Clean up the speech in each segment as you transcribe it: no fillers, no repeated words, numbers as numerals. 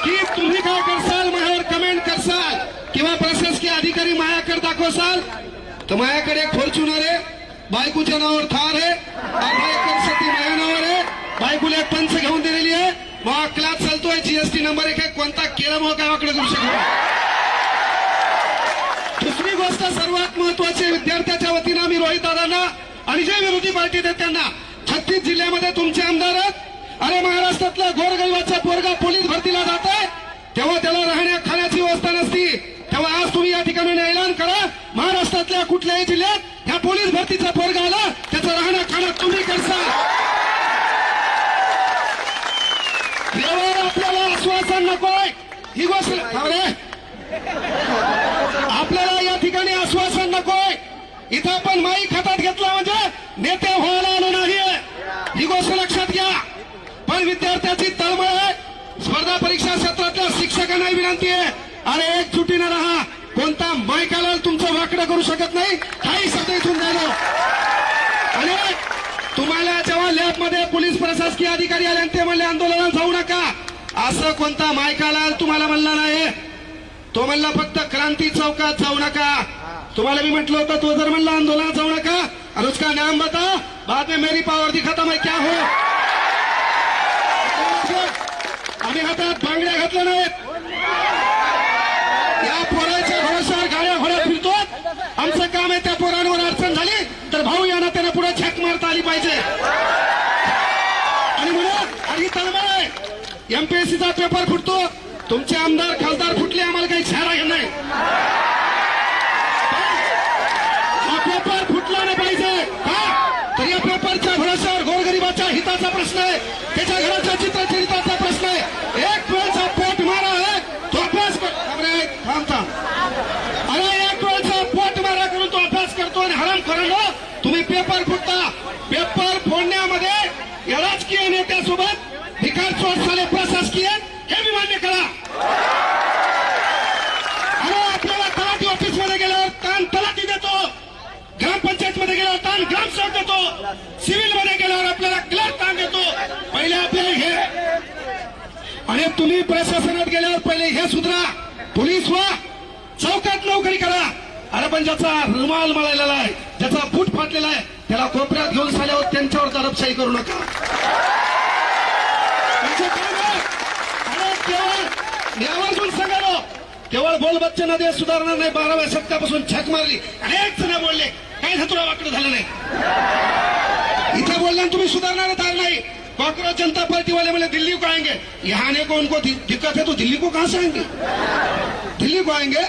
की तुम्ही काय करसाल, माझ्यावर कमेंट करसाल किंवा प्रशासकीय अधिकारी माझ्याकडे दाखवसाल तर माझ्याकडे एक फॉर्च्युनर आहे, बायकोच्या नावावर थार आहे, 8 एकर शेती माझ्या नावावर आहे, बायकोला एक पंच घेऊन दिलेली आहे, मग क्लास चालतोय, जीएसटी नंबर 1 आहे, कोणता केला मग गावाकडे करू शकतो. दुसरी गोष्ट सर्वात महत्वाची, विद्यार्थ्याच्या वतीनं आम्ही रोहित दादांना आणि जे विरोधी पार्टी आहेत त्यांना, 36 जिल्ह्यामध्ये तुमचे आमदार आहेत. अरे महाराष्ट्रातला गोरगरिबाचा पोरगा पोलीस भरतीला जात आहे तेव्हा त्याला राहण्या खाण्याची व्यवस्था नसती, तेव्हा आज तुम्ही या ठिकाणी ऐलान करा, महाराष्ट्रातल्या कुठल्याही जिल्ह्यात ह्या पोलीस भरतीचा पोरगा आला त्याचं राहणं खाणं तुम्ही करसाल. यावर आपल्याला आश्वासन नकोय, ही गोष्ट आपल्याला या ठिकाणी आश्वासन नकोय. इथं आपण माईक हातात घेतला म्हणजे नेते व्हायला आलो नाहीये, ही गोष्ट लक्षात घ्या. पण विद्यार्थ्याची तळमळ आहे, स्पर्धा परीक्षा क्षेत्रातल्या शिक्षकांना विनंती आहे, अरे एकजुटीनं राहा, कोणता मायकाला तुमचं वाकडं करू शकत नाही, काही शब्द इथून झालो. आणि तुम्हाला जेव्हा लॅबमध्ये पोलीस प्रशासकीय अधिकारी आले ते म्हणले आंदोलनात जाऊ नका, असं कोणता मायकाला तुम्हाला म्हणला नाही, तो म्हणला फक्त क्रांती चौकात जाऊ नका. तुम्हाला मी म्हटलं होतं, तो जर म्हणला आंदोलनात जाऊ नका और उसका नाम बता, बाद में मेरी पावर दिखाता मैं क्या हो. आम्ही हातात बांगड्या घातल्या नाहीत, या पोराच्या भरोशावर गाड्या घोड्या फिरतो. आमचं काम आहे त्या पोरांवर अडचण झाली तर भाऊ यांना त्यांना पुढे झक मारता आली पाहिजे. आणि म्हणून आणि तळमळ आहे, एमपीएससीचा पेपर फुटतो, तुमचे आमदार खासदार फुटले, आम्हाला काही छारा घेत नाही. हा पेपर फुटला नाही पाहिजे का, तर या पेपरच्या भरोशावर गोरगरिबाच्या हिताचा प्रश्न आहे, त्याच्या घराच्या चित्राच्या हिताचा प्रश्न आहे. एक वेळचा पोट मारा आहे तो अभ्यास थांबता, अरे एक वेळचा पोट मारा करून तो अभ्यास करतो आणि हराम करणं तुम्ही पेपर फुटता. पेपर फोडण्यामध्ये या राजकीय नेत्यासोबत भिकार चोट झाले प्रशासकीय, हे मी मान्य करा. अरे आपल्याला तलाठी ऑफिसमध्ये गेल्यावर ताण तलाठी देतो, ग्रामपंचायतमध्ये गेल्यावर ताण ग्रामसेवक देतो, सिव्हिलमध्ये गेल्यावर आपल्याला क्लर्क ताण देतो. पहिले आपल्याला हे, आणि तुम्ही प्रशासनात गेल्यावर पहिले हे सुधरा, पोलीस व्हा, चौकात नोकरी करा. अरे पण ज्याचा रुमाल मळलेला आहे, ज्याचा बूट फाटलेला आहे, त्याला कोपऱ्यात घेऊन झाल्यावर त्यांच्यावर दडपशाही करू नका. यावरून सांगालो, केवळ बोल बच्चनमध्ये सुधारणार नाही, 12व्या शतकापासून झक मारली, अनेक जण बोलले, काही तुला वाकडं झालं नाही. इथे बोलल्यानं तुम्ही सुधारणार नाही. कांग्रेस जनता पार्टी वाले बोले दिल्ली को आएंगे, यहाँ आने को उनको दिक्कत है तो दिल्ली को कहां से आएंगे, दिल्ली को आएंगे.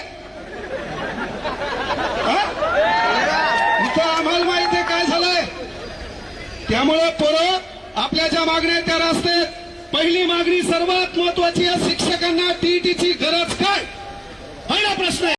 इथं आम्हाला माहिती आहे काय झालंय. त्यामुळे पोरं आपल्या ज्या मागण्या आहेत त्या रस्ते, पहिली मागणी सर्वात महत्वाची आहे, शिक्षकांना टीईटीची गरज काय, पहिला प्रश्न आहे.